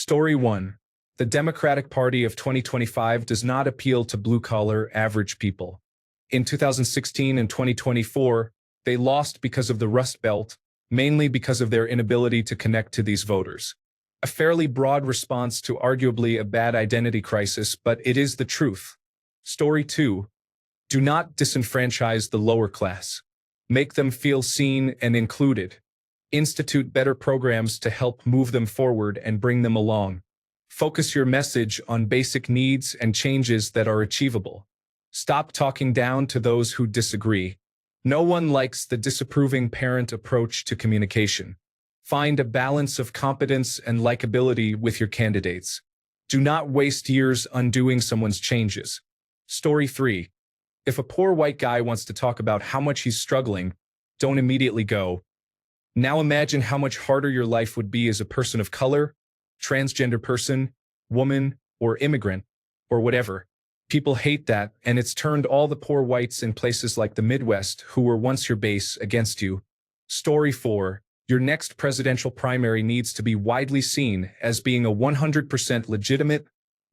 Story 1. The Democratic Party of 2025 does not appeal to blue-collar, average people. In 2016 and 2024, they lost because of the Rust Belt, mainly because of their inability to connect to these voters. A fairly broad response to arguably a bad identity crisis, but it is the truth. Story 2. Do not disenfranchise the lower class. Make them feel seen and included. Institute better programs to help move them forward and bring them along. Focus your message on basic needs and changes that are achievable. Stop talking down to those who disagree. No one likes the disapproving parent approach to communication. Find a balance of competence and likability with your candidates. Do not waste years undoing someone's changes. Story 3. If a poor white guy wants to talk about how much he's struggling, don't immediately go, "Now imagine how much harder your life would be as a person of color, transgender person, woman, or immigrant, or whatever." People hate that, and it's turned all the poor whites in places like the Midwest, who were once your base, against you. Story 4. Your next presidential primary needs to be widely seen as being a 100% legitimate,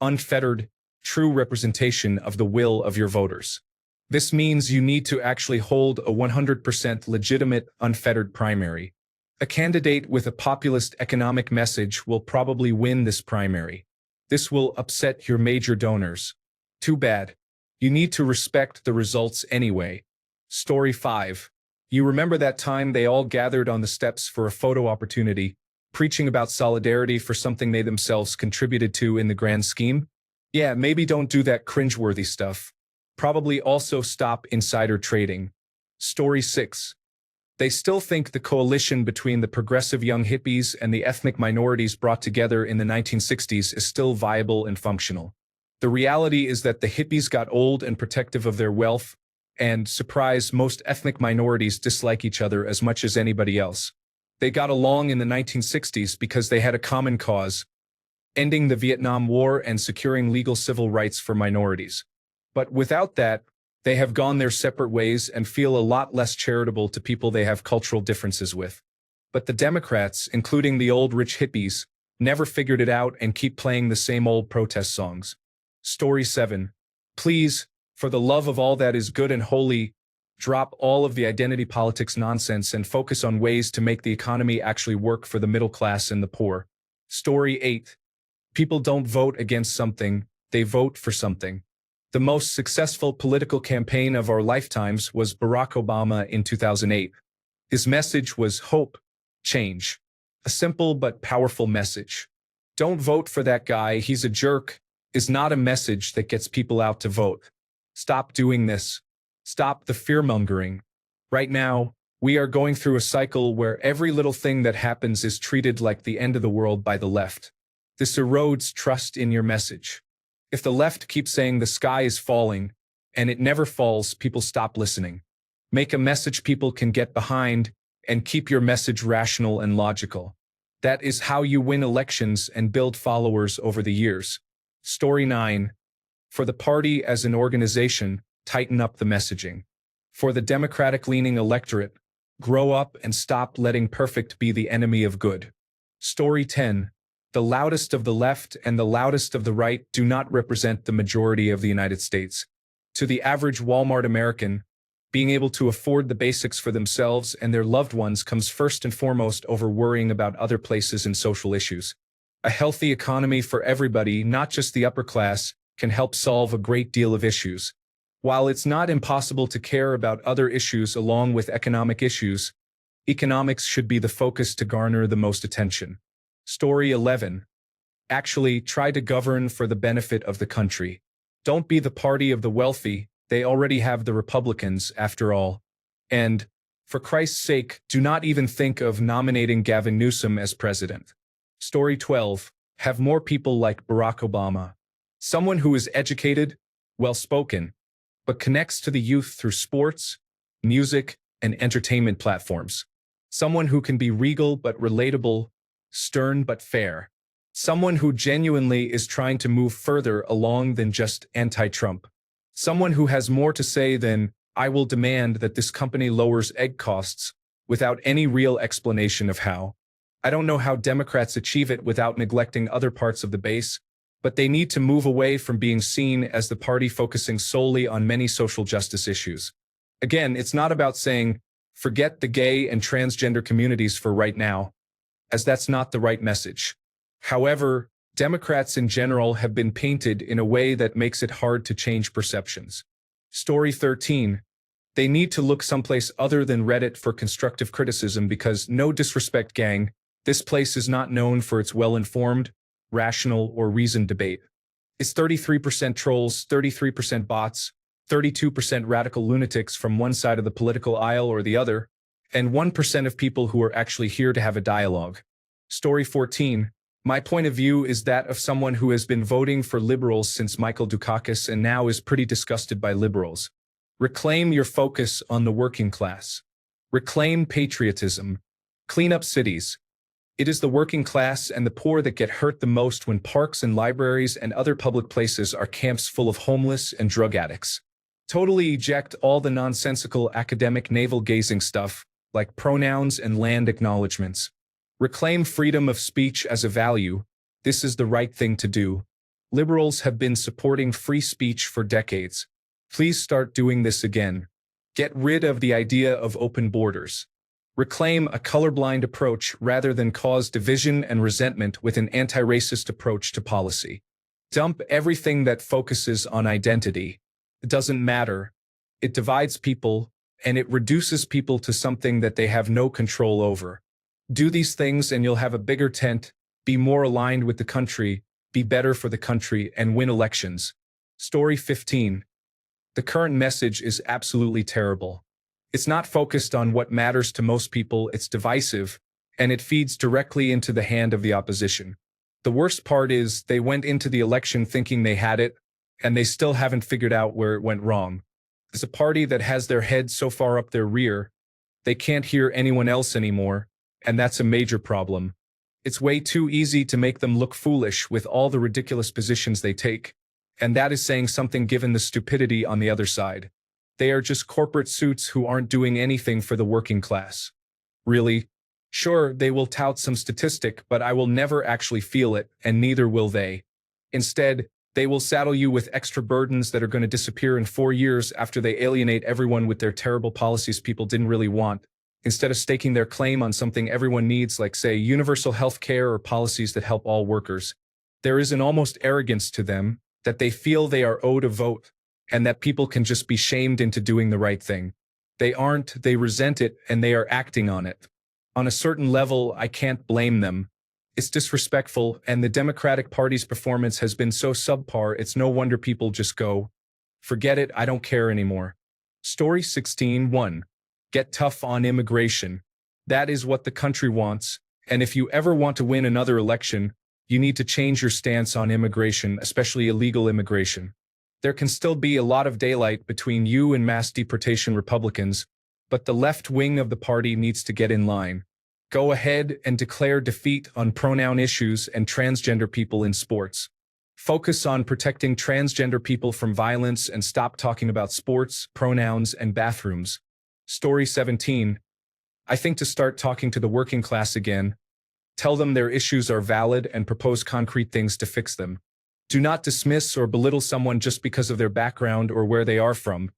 unfettered, true representation of the will of your voters. This means you need to actually hold a 100% legitimate, unfettered primary. A candidate with a populist economic message will probably win this primary. This will upset your major donors. Too bad. You need to respect the results anyway. Story 5. You remember that time they all gathered on the steps for a photo opportunity, preaching about solidarity for something they themselves contributed to in the grand scheme? Yeah, maybe don't do that cringeworthy stuff. Probably also stop insider trading. Story 6. They still think the coalition between the progressive young hippies and the ethnic minorities brought together in the 1960s is still viable and functional. The reality is that the hippies got old and protective of their wealth, and, surprise, most ethnic minorities dislike each other as much as anybody else. They got along in the 1960s because they had a common cause: ending the Vietnam War and securing legal civil rights for minorities. But without that, they have gone their separate ways and feel a lot less charitable to people they have cultural differences with. But the Democrats, including the old rich hippies, never figured it out and keep playing the same old protest songs. Story 7. Please, for the love of all that is good and holy, drop all of the identity politics nonsense and focus on ways to make the economy actually work for the middle class and the poor. Story 8. People don't vote against something, they vote for something. The most successful political campaign of our lifetimes was Barack Obama in 2008. His message was hope, change. A simple but powerful message. "Don't vote for that guy, he's a jerk," is not a message that gets people out to vote. Stop doing this. Stop the fear-mongering. Right now, we are going through a cycle where every little thing that happens is treated like the end of the world by the left. This erodes trust in your message. If the left keeps saying the sky is falling, and it never falls, people stop listening. Make a message people can get behind, and keep your message rational and logical. That is how you win elections and build followers over the years. Story 9. For the party as an organization, tighten up the messaging. For the Democratic-leaning electorate, grow up and stop letting perfect be the enemy of good. Story 10. The loudest of the left and the loudest of the right do not represent the majority of the United States. To the average Walmart American, being able to afford the basics for themselves and their loved ones comes first and foremost over worrying about other places and social issues. A healthy economy for everybody, not just the upper class, can help solve a great deal of issues. While it's not impossible to care about other issues along with economic issues, economics should be the focus to garner the most attention. Story 11. Actually, try to govern for the benefit of the country. Don't be the party of the wealthy, they already have the Republicans, after all. And, for Christ's sake, do not even think of nominating Gavin Newsom as president. Story 12. Have more people like Barack Obama. Someone who is educated, well-spoken, but connects to the youth through sports, music, and entertainment platforms. Someone who can be regal but relatable, stern but fair. Someone who genuinely is trying to move further along than just anti-Trump. Someone who has more to say than, "I will demand that this company lowers egg costs," without any real explanation of how. I don't know how Democrats achieve it without neglecting other parts of the base, but they need to move away from being seen as the party focusing solely on many social justice issues. Again, it's not about saying, forget the gay and transgender communities for right now, as that's not the right message. However, Democrats in general have been painted in a way that makes it hard to change perceptions. Story 13. They need to look someplace other than Reddit for constructive criticism because, no disrespect gang, this place is not known for its well-informed, rational, or reasoned debate. It's 33% trolls, 33% bots, 32% radical lunatics from one side of the political aisle or the other, and 1% of people who are actually here to have a dialogue. Story 14. My point of view is that of someone who has been voting for liberals since Michael Dukakis and now is pretty disgusted by liberals. Reclaim your focus on the working class. Reclaim patriotism. Clean up cities. It is the working class and the poor that get hurt the most when parks and libraries and other public places are camps full of homeless and drug addicts. Totally eject all the nonsensical academic navel-gazing stuff, like pronouns and land acknowledgements. Reclaim freedom of speech as a value. This is the right thing to do. Liberals have been supporting free speech for decades. Please start doing this again. Get rid of the idea of open borders. Reclaim a colorblind approach rather than cause division and resentment with an anti-racist approach to policy. Dump everything that focuses on identity. It doesn't matter. It divides people, and it reduces people to something that they have no control over. Do these things and you'll have a bigger tent, be more aligned with the country, be better for the country, and win elections. Story 15. The current message is absolutely terrible. It's not focused on what matters to most people, it's divisive, and it feeds directly into the hand of the opposition. The worst part is they went into the election thinking they had it, and they still haven't figured out where it went wrong. It's a party that has their head so far up their rear, they can't hear anyone else anymore, and that's a major problem. It's way too easy to make them look foolish with all the ridiculous positions they take, and that is saying something given the stupidity on the other side. They are just corporate suits who aren't doing anything for the working class. Really? Sure, they will tout some statistic, but I will never actually feel it, and neither will they. Instead, they will saddle you with extra burdens that are going to disappear in 4 years after they alienate everyone with their terrible policies people didn't really want, instead of staking their claim on something everyone needs like, say, universal health care or policies that help all workers. There is an almost arrogance to them that they feel they are owed a vote, and that people can just be shamed into doing the right thing. They aren't, they resent it, and they are acting on it. On a certain level, I can't blame them. It's disrespectful, and the Democratic Party's performance has been so subpar it's no wonder people just go, forget it, I don't care anymore. Story 16:1. Get tough on immigration. That is what the country wants, and if you ever want to win another election, you need to change your stance on immigration, especially illegal immigration. There can still be a lot of daylight between you and mass deportation Republicans, but the left wing of the party needs to get in line. Go ahead and declare defeat on pronoun issues and transgender people in sports. Focus on protecting transgender people from violence and stop talking about sports, pronouns, and bathrooms. Story 17. I think to start talking to the working class again, tell them their issues are valid and propose concrete things to fix them. Do not dismiss or belittle someone just because of their background or where they are from.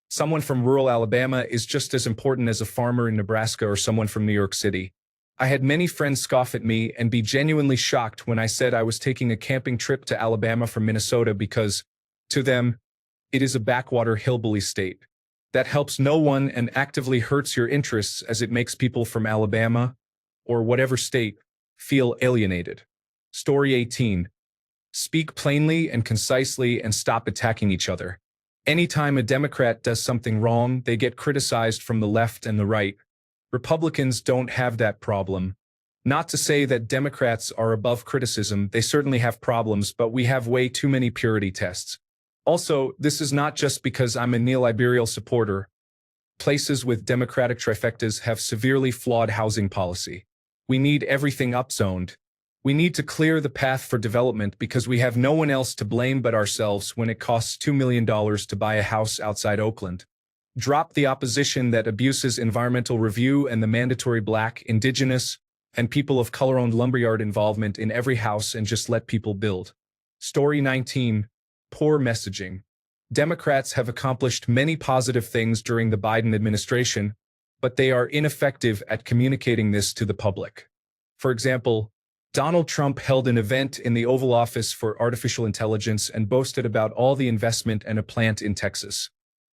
Someone from rural Alabama is just as important as a farmer in Nebraska or someone from New York City. I had many friends scoff at me and be genuinely shocked when I said I was taking a camping trip to Alabama from Minnesota because, to them, it is a backwater hillbilly state. That helps no one and actively hurts your interests as it makes people from Alabama, or whatever state, feel alienated. Story 18. Speak plainly and concisely and stop attacking each other. Anytime a Democrat does something wrong, they get criticized from the left and the right. Republicans don't have that problem. Not to say that Democrats are above criticism, they certainly have problems, but we have way too many purity tests. Also, this is not just because I'm a neoliberal supporter. Places with Democratic trifectas have severely flawed housing policy. We need everything upzoned. We need to clear the path for development because we have no one else to blame but ourselves when it costs $2 million to buy a house outside Oakland. Drop the opposition that abuses environmental review and the mandatory Black, Indigenous, and people of color owned lumberyard involvement in every house and just let people build. Story 19. Poor messaging. Democrats have accomplished many positive things during the Biden administration, but they are ineffective at communicating this to the public. For example, Donald Trump held an event in the Oval Office for artificial intelligence and boasted about all the investment and a plant in Texas.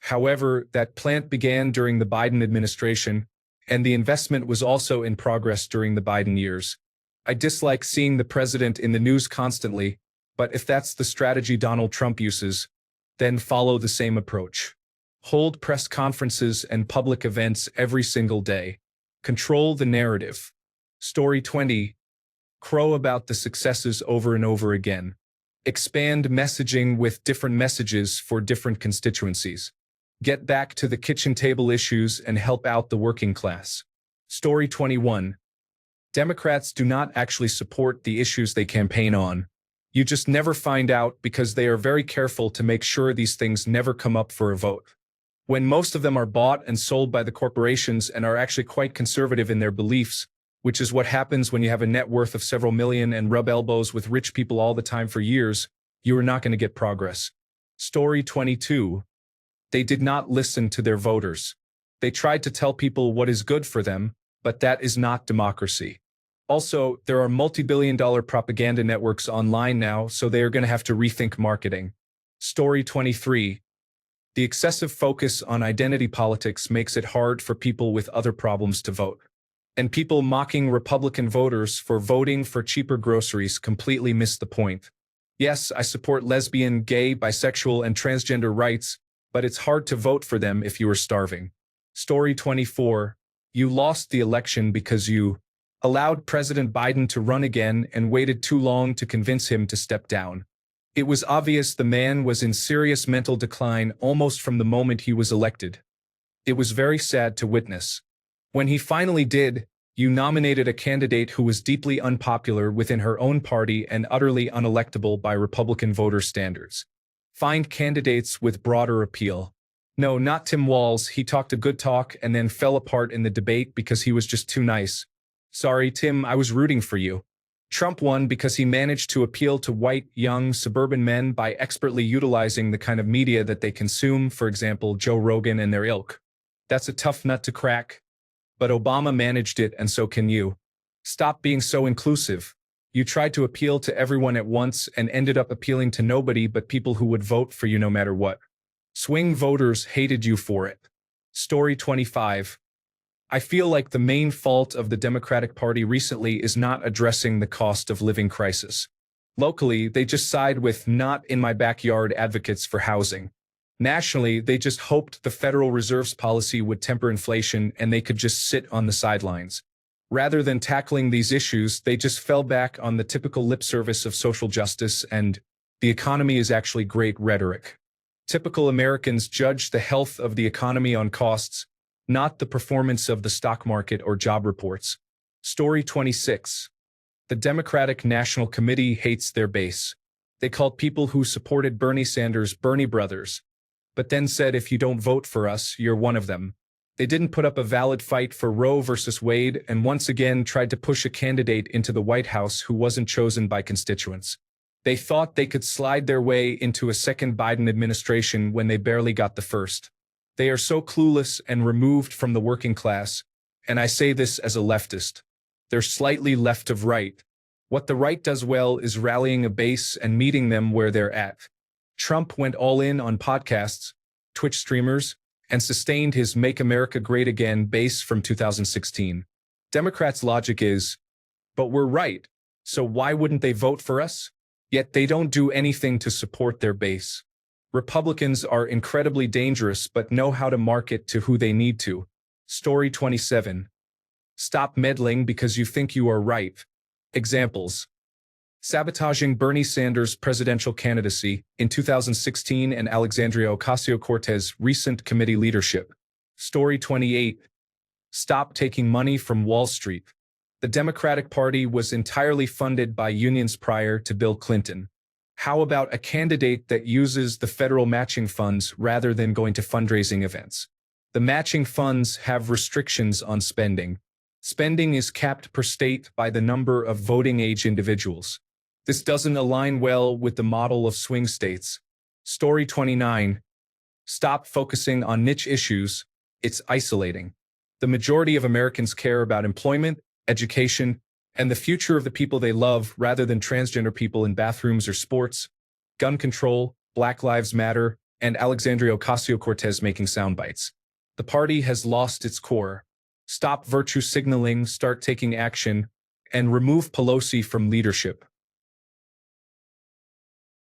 However, that plant began during the Biden administration, and the investment was also in progress during the Biden years. I dislike seeing the president in the news constantly, but if that's the strategy Donald Trump uses, then follow the same approach. Hold press conferences and public events every single day. Control the narrative. Story 20. Crow about the successes over and over again. Expand messaging with different messages for different constituencies. Get back to the kitchen table issues and help out the working class. Story 21. Democrats do not actually support the issues they campaign on. You just never find out because they are very careful to make sure these things never come up for a vote. When most of them are bought and sold by the corporations and are actually quite conservative in their beliefs, which is what happens when you have a net worth of several million and rub elbows with rich people all the time for years, you are not going to get progress. Story 22. They did not listen to their voters. They tried to tell people what is good for them, but that is not democracy. Also, there are multi-billion-dollar propaganda networks online now, so they are going to have to rethink marketing. Story 23. The excessive focus on identity politics makes it hard for people with other problems to vote. And people mocking Republican voters for voting for cheaper groceries completely miss the point. Yes, I support lesbian, gay, bisexual, and transgender rights, but it's hard to vote for them if you are starving. Story 24. You lost the election because you allowed President Biden to run again and waited too long to convince him to step down. It was obvious the man was in serious mental decline almost from the moment he was elected. It was very sad to witness. When he finally did, you nominated a candidate who was deeply unpopular within her own party and utterly unelectable by Republican voter standards. Find candidates with broader appeal. No, not Tim Walz. He talked a good talk and then fell apart in the debate because he was just too nice. Sorry, Tim, I was rooting for you. Trump won because he managed to appeal to white, young, suburban men by expertly utilizing the kind of media that they consume, for example, Joe Rogan and their ilk. That's a tough nut to crack. But Obama managed it, and so can you. Stop being so inclusive. You tried to appeal to everyone at once and ended up appealing to nobody but people who would vote for you no matter what. Swing voters hated you for it. Story 25. I feel like the main fault of the Democratic Party recently is not addressing the cost of living crisis. Locally, they just side with not in my backyard advocates for housing. Nationally, they just hoped the Federal Reserve's policy would temper inflation and they could just sit on the sidelines. Rather than tackling these issues, they just fell back on the typical lip service of social justice and the economy is actually great rhetoric. Typical Americans judge the health of the economy on costs, not the performance of the stock market or job reports. Story 26. The Democratic National Committee hates their base. They called people who supported Bernie Sanders Bernie Brothers, but then said if you don't vote for us, you're one of them. They didn't put up a valid fight for Roe versus Wade and once again tried to push a candidate into the White House who wasn't chosen by constituents. They thought they could slide their way into a second Biden administration when they barely got the first. They are so clueless and removed from the working class, and I say this as a leftist. They're slightly left of right. What the right does well is rallying a base and meeting them where they're at. Trump went all in on podcasts, Twitch streamers, and sustained his Make America Great Again base from 2016. Democrats' logic is, but we're right, so why wouldn't they vote for us? Yet they don't do anything to support their base. Republicans are incredibly dangerous but know how to market to who they need to. Story 27. Stop meddling because you think you are right. Examples. Sabotaging Bernie Sanders' presidential candidacy in 2016 and Alexandria Ocasio-Cortez's recent committee leadership. Story 28. Stop taking money from Wall Street. The Democratic Party was entirely funded by unions prior to Bill Clinton. How about a candidate that uses the federal matching funds rather than going to fundraising events? The matching funds have restrictions on spending. Spending is capped per state by the number of voting age individuals. This doesn't align well with the model of swing states. Story 29. Stop focusing on niche issues. It's isolating. The majority of Americans care about employment, education, and the future of the people they love rather than transgender people in bathrooms or sports, gun control, Black Lives Matter, and Alexandria Ocasio-Cortez making sound bites. The party has lost its core. Stop virtue signaling, start taking action, and remove Pelosi from leadership.